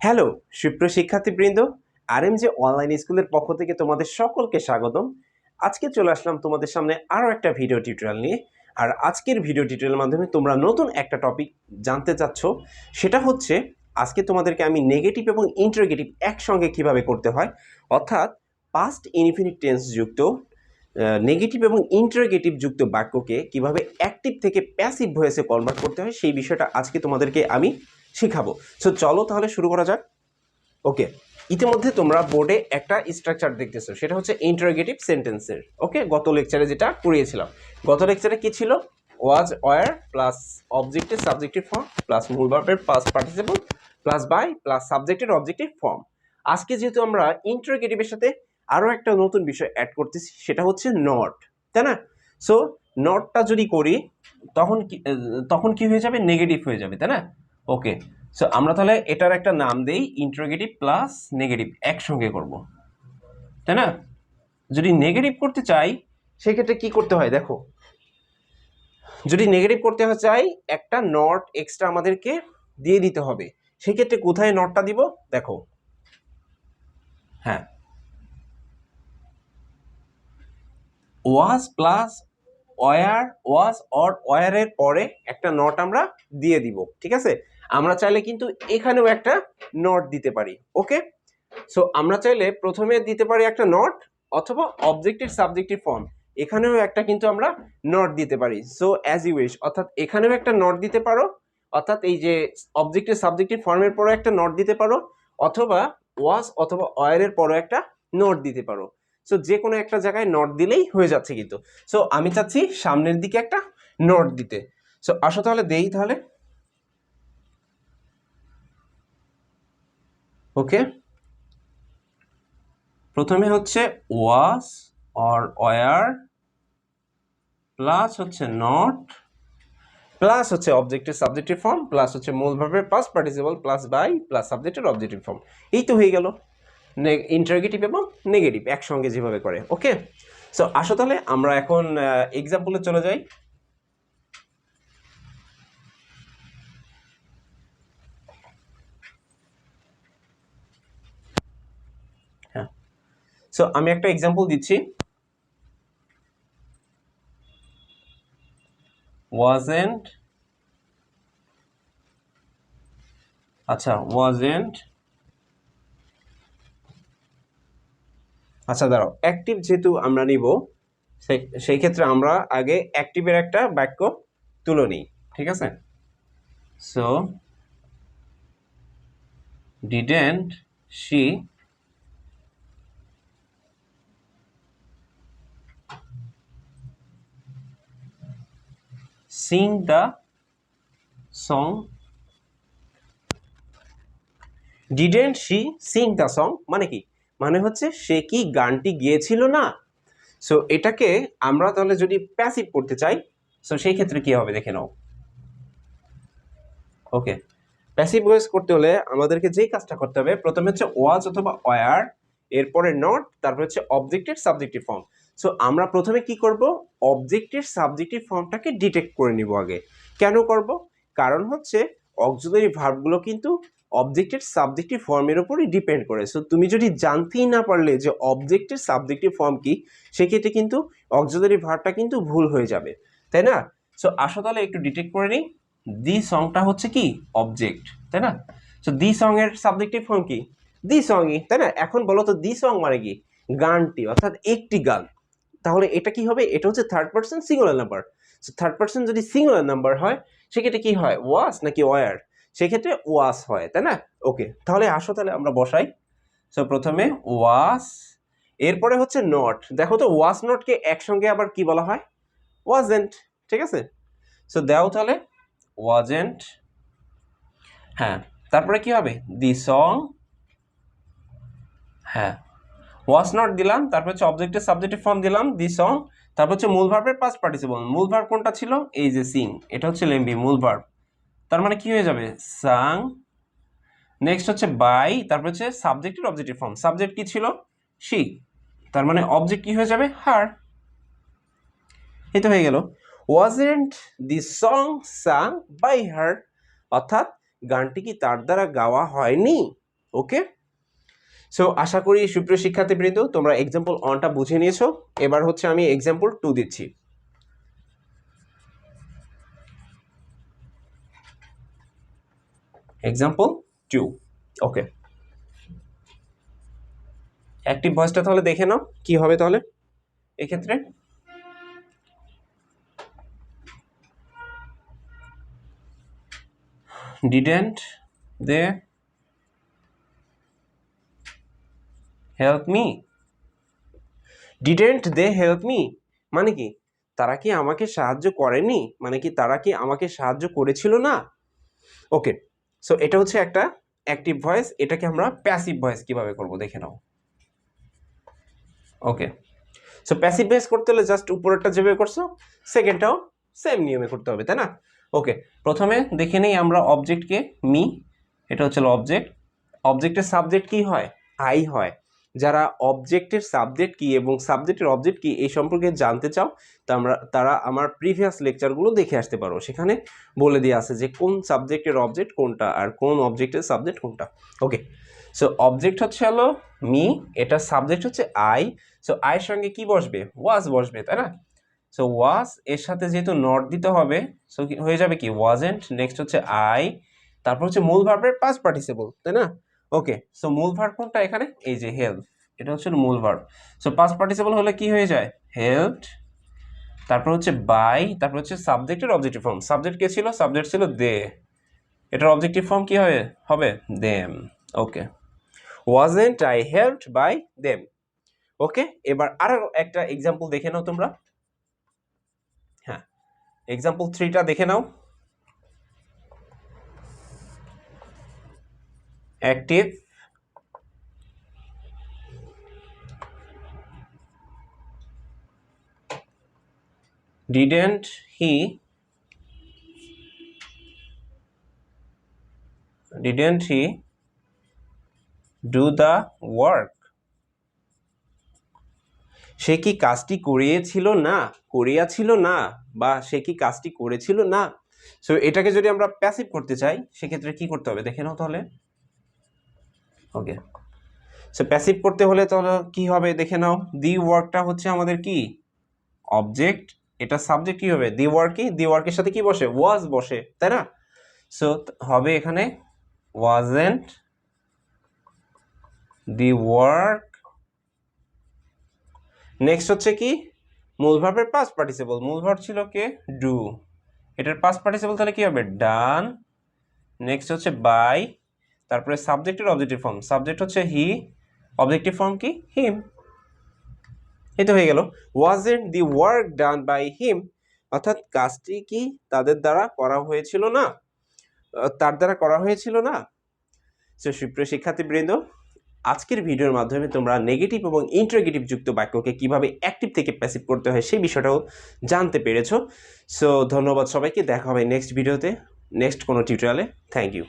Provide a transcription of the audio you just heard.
Hello সুপ্রিয় শিক্ষার্থীবৃন্দ, আরএমজে online স্কুলের পক্ষ থেকে তোমাদের সকলকে স্বাগতম। আজকে চলে আসলাম তোমাদের সামনে আরও একটা ভিডিও টিউটোরিয়াল নিয়ে। আর আজকের ভিডিও টিউটোরিয়ালের মাধ্যমে তোমরা নতুন একটা টপিক জানতে চাচ্ছ, সেটা হচ্ছে আজকে তোমাদেরকে আমি নেগেটিভ এবং ইন্টারোগেটিভ একসঙ্গে কিভাবে করতে হয়, অর্থাৎ পাস্ট ইনডিফিনিট টেন্স যুক্ত নেগেটিভ এবং ইন্টারোগেটিভ যুক্ত বাক্যকে কিভাবে অ্যাক্টিভ থেকে প্যাসিভ ভয়েসে কনভার্ট করতে হয় সেই বিষয়টা আজকে তোমাদেরকে আমি শেখাবো। সো চলো তাহলে শুরু করা যাক। ওকে, ইতিমধ্যে তোমরা বোর্ডে একটা স্ট্রাকচার দেখতেছো, সেটা হচ্ছে ইন্টারোগেটিভ সেন্টেন্সের। ওকে, গত লেকচারে যেটা পড়িয়েছিলাম, গত লেকচারে কি ছিল? Was, were plus objective subjective form plus মূল ভার্বের past participle plus by plus সাবজেক্টের অবজেক্টিভ ফর্ম। আজকে যেহেতু আমরা ইন্টারোগেটিভের সাথে আরও একটা নতুন বিষয় অ্যাড করতেছি, সেটা হচ্ছে নট, তাই না? সো নটটা যদি করি তখন কি হয়ে যাবে? নেগেটিভ হয়ে যাবে, তাই না? ওকে, সো আমরা তাহলে এটার একটা নাম দেই ইন্টারোগেটিভ প্লাস নেগেটিভ একসঙ্গে করব, তাই না? যদি নেগেটিভ করতে চাই সেক্ষেত্রে কি করতে হয় দেখো, যদি নেগেটিভ করতে চাই একটা নট এক্সট্রা আমাদেরকে দিয়ে দিতে হবে। সেক্ষেত্রে কোথায় নটটা দিব দেখো, হ্যাঁ, was plus were, was or ওয়ারের পরে একটা নট আমরা দিয়ে দিব, ঠিক আছে? আমরা চাইলে কিন্তু এখানেও একটা নট দিতে পারি। ওকে, সো আমরা চাইলে প্রথমে দিতে পারি একটা নট, অথবা অবজেক্টিভ সাবজেক্টিভ ফর্ম এখানেও একটা কিন্তু আমরা নট দিতে পারি। সো অ্যাজ ইউ উইশ, অর্থাৎ এখানেও একটা নট দিতে পারো, অর্থাৎ এই যে অবজেক্টিভ সাবজেক্টিভ ফর্মের পরে একটা নট দিতে পারো, অথবা ওয়াজ অথবা ওয়ারের পরে একটা নট দিতে পারো। সো যে কোনো একটা জায়গায় নট দিলেই হয়ে যাচ্ছে কিন্তু। সো আমি চাচ্ছি সামনের দিকে একটা নট দিতে। সো আসো তাহলে দেই তাহলে। ওকে, প্রথমে হচ্ছে ওয়াজ অর ওয়ার প্লাস হচ্ছে নট প্লাস হচ্ছে অবজেক্টিভ সাবজেক্টিভ ফর্ম প্লাস হচ্ছে মূল ভার্বের past participle plus by plus সাবজেক্টের অবজেক্টিভ ফর্ম। এই তো হয়ে গেল ইন্টারোগেটিভ এবং নেগেটিভ একসঙ্গে যেভাবে করে। ওকে, সো আসো তাহলে আমরা এখন এক্সাম্পলে চলে যাই। হ্যাঁ, সো আমি একটা এক্সাম্পল দিচ্ছি। wasn't, আচ্ছা wasn't, আচ্ছা দাঁড়াও, অ্যাক্টিভ যেহেতু আমরা নিব সেই ক্ষেত্রে আমরা আগে অ্যাক্টিভের একটা বাক্য তুলে নিই, ঠিক আছে? So didn't she sing the song? didn't she sing the song মানে কি? মানে হচ্ছে সে কি গানটি গেয়েছিল না। সো এটাকে আমরা তাহলে যদি প্যাসিভ করতে চাই, সো সেই ক্ষেত্রে কি হবে দেখে নাও। ওকে, প্যাসিভ ভয়েস করতে হলে আমাদেরকে যেই কাজটা করতে হবে, প্রথমে হচ্ছে ওয়াজ অথবা ওয়ার, এরপরে নট, তারপর হচ্ছে অবজেক্টের সাবজেক্টিভ ফর্ম। সো আমরা প্রথমে কি করব? অবজেক্টের সাবজেক্টিভ ফর্মটাকে ডিটেক্ট করে নিব আগে। কেন করব? কারণ হচ্ছে অক্সিলারি ভার্বগুলো কিন্তু অবজেক্টের সাবজেক্টিভ ফর্মের উপরই ডিপেন্ড করে। সো তুমি যদি জানতেই না পারলে যে অবজেক্টের সাবজেক্টিভ ফর্ম কি, সেক্ষেত্রে কিন্তু অক্সিলারি ভার্বটা কিন্তু ভুল হয়ে যাবে, তাই না? সো আসো তাহলে একটু ডিটেক্ট করে নিই। দি সংটা হচ্ছে কি? অবজেক্ট, তাই না? সো দি সং এর সাবজেক্টিভ ফর্ম কি? দি সংই, তাই না? এখন বলো তো দি সং মানে কি? গানটি, অর্থাৎ একটি গান। তাহলে এটা কি হবে? এটা হচ্ছে third person singular number. So third person যদি সিঙ্গুলার নাম্বার হয় সেক্ষেত্রে কি হয়? ওয়াস নাকি ওয়ার? সেক্ষেত্রে ওয়াস হয়, তাই না? ওকে, তাহলে আসো তাহলে আমরা বসাই। সো প্রথমে ওয়াস, এরপরে হচ্ছে নট। দেখো তো ওয়াস নটকে একসঙ্গে আবার কি বলা হয়? ওয়াজেন্ট, ঠিক আছে? সো দাও তাহলে wasn't, হ্যাঁ, তারপরে কি হবে? দি সং, হ্যাঁ, was not দিলাম, তারপর হচ্ছে অবজেক্টের সাবজেক্টিভ ফর্ম দিলাম দি সং, তারপর হচ্ছে মূল ভার্বের পাস্ট পার্টিসিপল। মূল ভার্ব কোনটা ছিল? এই যে সিং, এটা হচ্ছে লেম্বি মূল ভার্ব। তার মানে কি হয়ে যাবে? সাং। নেক্সট হচ্ছে বাই, তারপর হচ্ছে সাবজেক্টের অবজেক্টিভ ফর্ম। সাবজেক্ট কি ছিল? শি, তার মানে অবজেক্ট কি হয়ে যাবে? হার। এই তো হয়ে গেল। wasn't the song sung by her, অর্থাৎ গানটি কি তার দ্বারা গাওয়া হয়নি? ওকে, সো আশা করি সুপ্রিয় শিক্ষার্থীবৃন্দ তোমরা এক্সাম্পল 1টা বুঝে নিয়েছো। এবার হচ্ছে আমি এক্সাম্পল 2 দিচ্ছি। এক্সাম্পল 2, ওকে। অ্যাক্টিভ ভয়েসটা তাহলে দেখে নাও কি হবে তাহলে এক্ষেত্রে। Didn't they help me. Didn't they help me মানে কি, তারা কি আমাকে সাহায্য করেনি, মানে কি তারা কি আমাকে সাহায্য করেছিল না। ওকে, সো এটা হচ্ছে একটা অ্যাক্টিভ ভয়েস। এটাকে আমরা প্যাসিভ ভয়েস কিভাবে করব দেখে নাও। ওকে, সো প্যাসিভ ভয়েস করতে হলে জাস্ট উপরেরটা যেভাবে করছো সেকেন্ডটাও সেম নিয়মে করতে হবে, তাই না। ওকে, প্রথমে দেখে নেই আমরা অবজেক্টকে, মি, এটা হচ্ছে অবজেক্ট। অবজেক্টের সাবজেক্ট কি হয়, আই হয়। যারা অবজেক্টের সাবজেক্ট কি এবং সাবজেক্টের অবজেক্ট কি এই সম্পর্কে জানতে চাও, তারা আমার প্রিভিয়াস লেকচারগুলো দেখে আসতে পারো। সেখানে বলে দেওয়া আছে যে কোন সাবজেক্টের অবজেক্ট কোনটা আর কোন অবজেক্টের সাবজেক্ট কোনটা। ওকে, সো অবজেক্ট হচ্ছে হলো মি, এটা সাবজেক্ট হচ্ছে আই। সো আয়ের সঙ্গে কি বসবে, ওয়াজ বসবে, তাই না। সো ওয়াজ এর সাথে যেহেতু নট দিতে হবে, সো হয়ে যাবে কি ওয়াজেন্ট। নেক্সট হচ্ছে আই, তারপর হচ্ছে মূল ভার্বের পাস্ট পার্টিসিপল, তাই না। ওকে, সো মূল ভার্ব কোনটা এখানে, এই যে হেল্প, এটা হচ্ছে মূল ভার্ব। সো পাস্ট পার্টিসিপল হলে কি হয়ে যায়, হেল্পড। তারপর হচ্ছে বাই, তারপর হচ্ছে সাবজেক্টের অবজেক্টিভ ফর্ম। সাবজেক্ট কে ছিল, সাবজেক্ট ছিল দে, এটার অবজেক্টিভ ফর্ম কি হবে them. Okay, wasn't I helped by them. Okay, এবার আরো একটা এক্সাম্পল দেখে নাও তোমরা। হ্যাঁ, এক্সাম্পল 3টা দেখে নাও। Active, didn't he do the work। সে কি কাজটি করিয়াছিল না, বা সে কি কাজটি করেছিল না। সো এটাকে যদি আমরা প্যাসিভ করতে চাই সেক্ষেত্রে কি করতে হবে দেখে নাও তাহলে। ওকে, সো প্যাসিভ করতে হলে তাহলে কি হবে দেখে নাও। দি ওয়ার্কটা হচ্ছে আমাদের কি অবজেক্ট, এটা সাবজেক্ট কি হবে, দি ওয়ার্ক। কি দি ওয়ার্কের সাথে কি বসে, ওয়াজ বসে, তাই না। সো হবে এখানে ওয়াজেন্ট দি ওয়ার্ক। নেক্সট হচ্ছে কি মূল ভার্বের পাস্ট পার্টিসিপল। মূল ভার্ব ছিল কে, ডু, এটার পাস্ট পার্টিসিপল তাহলে কি হবে, ডান। নেক্সট হচ্ছে বাই, তারপরে সাবজেক্টের অবজেক্টিভ ফর্ম। সাবজেক্ট হচ্ছে হি, অবজেক্টিভ ফর্ম কি, হিম। এই তো হয়ে গেল, wasn't the work done by him, অর্থাৎ কাজটি কি তার দ্বারা করা হয়েছিল না। সো সুপ্রিয় শিক্ষার্থীবৃন্দ, আজকের ভিডিওর মাধ্যমে তোমরা নেগেটিভ এবং ইন্টারোগেটিভ যুক্ত বাক্যকে কিভাবে অ্যাক্টিভ থেকে প্যাসিভ করতে হয় সেই বিষয়টাও জানতে পেরেছো। সো ধন্যবাদ সবাইকে, দেখা হবে নেক্সট ভিডিওতে, নেক্সট কোনো টিউটোরিয়ালে। Thank you.